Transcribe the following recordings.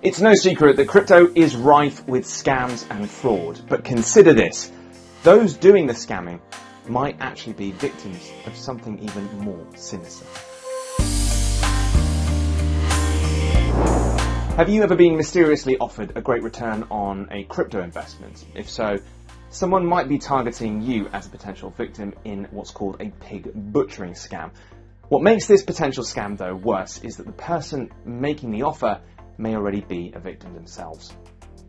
It's no secret that crypto is rife with scams and fraud, but consider this. Those doing the scamming might actually be victims of something even more sinister. Have you ever been mysteriously offered a great return on a crypto investment? If so, someone might be targeting you as a potential victim in what's called a pig butchering scam. What makes this potential scam, though, worse is that the person making the offer may already be a victim themselves.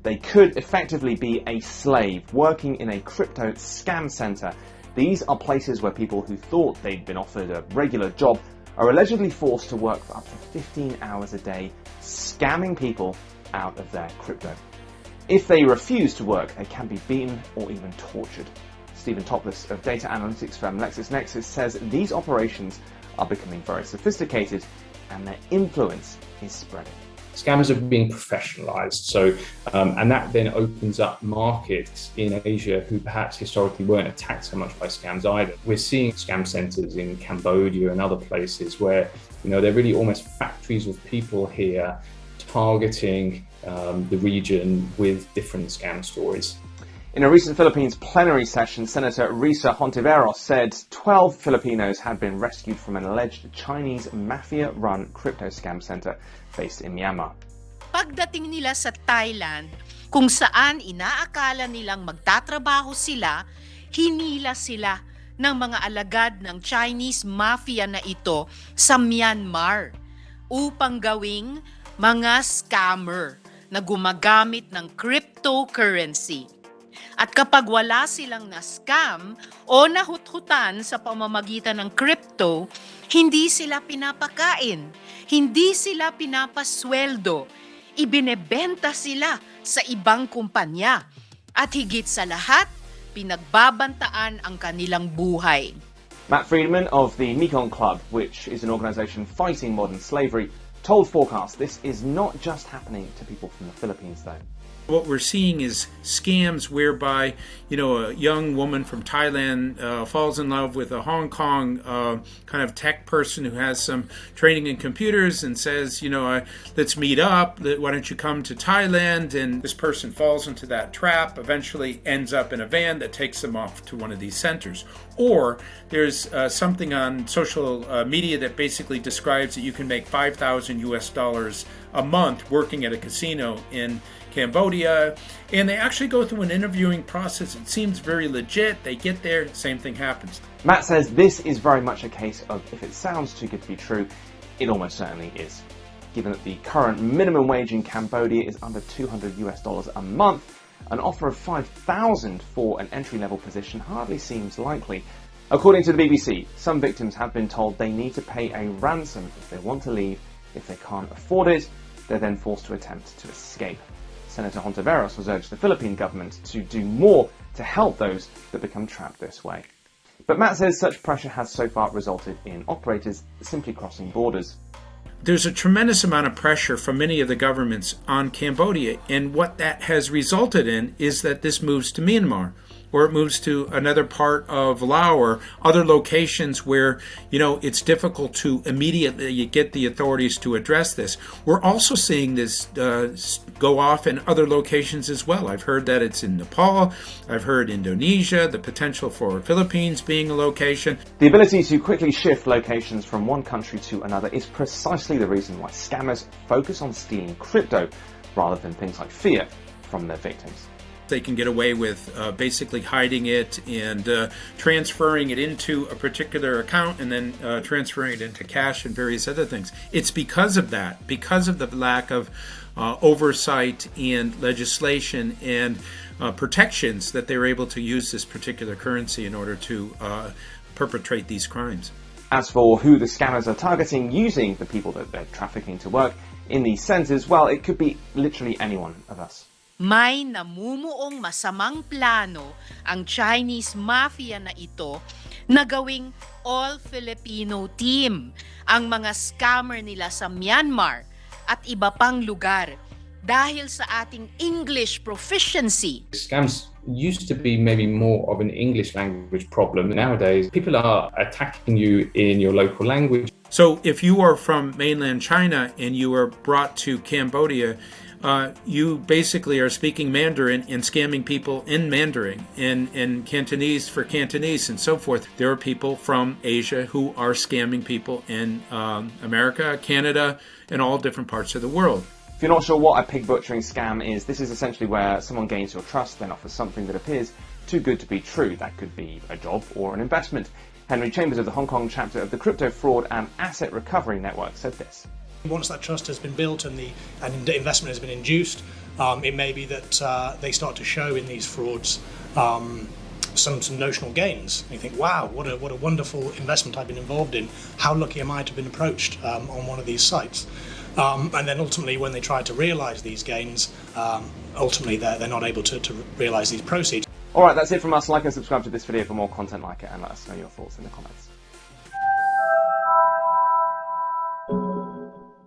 They could effectively be a slave working in a crypto scam center. These are places where people who thought they'd been offered a regular job are allegedly forced to work for up to 15 hours a day, scamming people out of their crypto. If they refuse to work, they can be beaten or even tortured. Stephen Topless of data analytics firm LexisNexis says these operations are becoming very sophisticated and their influence is spreading. Scams are being professionalized, and that then opens up markets in Asia who perhaps historically weren't attacked so much by scams either. We're seeing scam centers in Cambodia and other places where, they're really almost factories of people here targeting the region with different scam stories. In a recent Philippines plenary session, Senator Risa Hontiveros said 12 Filipinos had been rescued from an alleged Chinese mafia-run crypto scam center based in Myanmar. Pagdating nila sa Thailand, kung saan inaakala nilang magtatrabaho sila, hinila sila ng mga alagad ng Chinese mafia na ito sa Myanmar upang gawing mga scammer na gumagamit ng cryptocurrency. At kapag wala silang na-scam o nahuthutan sa pamamagitan ng crypto, hindi sila pinapakain, hindi sila pinapasweldo, ibinebenta sila sa ibang kumpanya. At higit sa lahat, pinagbabantaan ang kanilang buhay. Matt Friedman of the Mekong Club, which is an organisation fighting modern slavery, told Forkast this is not just happening to people from the Philippines, though. What we're seeing is scams whereby, a young woman from Thailand falls in love with a Hong Kong kind of tech person who has some training in computers and says, let's meet up. Why don't you come to Thailand? And this person falls into that trap, eventually ends up in a van that takes them off to one of these centers. Or there's something on social media that basically describes that you can make $5,000 a month working at a casino in Cambodia, and they actually go through an interviewing process. It seems very legit. They get there, same thing happens. Matt says this is very much a case of if it sounds too good to be true, it almost certainly is. Given that the current minimum wage in Cambodia is under $200 a month, an offer of $5,000 for an entry-level position hardly seems likely. According to the BBC, some victims have been told they need to pay a ransom if they want to leave. If they can't afford it, they're then forced to attempt to escape. Senator Hontiveros has urged the Philippine government to do more to help those that become trapped this way. But Matt says such pressure has so far resulted in operators simply crossing borders. There's a tremendous amount of pressure from many of the governments on Cambodia, and what that has resulted in is that this moves to Myanmar, or it moves to another part of Laos or other locations where, it's difficult to immediately get the authorities to address this. We're also seeing this go off in other locations as well. I've heard that it's in Nepal. I've heard Indonesia, the potential for Philippines being a location. The ability to quickly shift locations from one country to another is precisely the reason why scammers focus on stealing crypto rather than things like fiat from their victims. They can get away with basically hiding it and transferring it into a particular account and then transferring it into cash and various other things. It's because of that, because of the lack of oversight and legislation and protections that they're able to use this particular currency in order to perpetrate these crimes. As for who the scammers are targeting using the people that they're trafficking to work in these centers, well, it could be literally any one of us. May namumuong masamang plano ang Chinese mafia na ito na gawing all-Filipino team ang mga scammer nila sa Myanmar at iba pang lugar dahil sa ating English proficiency. Scams used to be maybe more of an English language problem. Nowadays, people are attacking you in your local language. So if you are from mainland China and you are brought to Cambodia, you basically are speaking Mandarin and scamming people in Mandarin and Cantonese for Cantonese and so forth. There are people from Asia who are scamming people in America, Canada, and all different parts of the world. If you're not sure what a pig butchering scam is, this is essentially where someone gains your trust, then offers something that appears too good to be true. That could be a job or an investment. Henry Chambers of the Hong Kong chapter of the Crypto Fraud and Asset Recovery Network said this. Once that trust has been built and the investment has been induced, it may be that they start to show in these frauds some notional gains. And you think, wow, what a wonderful investment I've been involved in. How lucky am I to have been approached on one of these sites? And then ultimately, when they try to realise these gains, ultimately they're not able to realise these proceeds. Alright, that's it from us. Like and subscribe to this video for more content like it, and let us know your thoughts in the comments.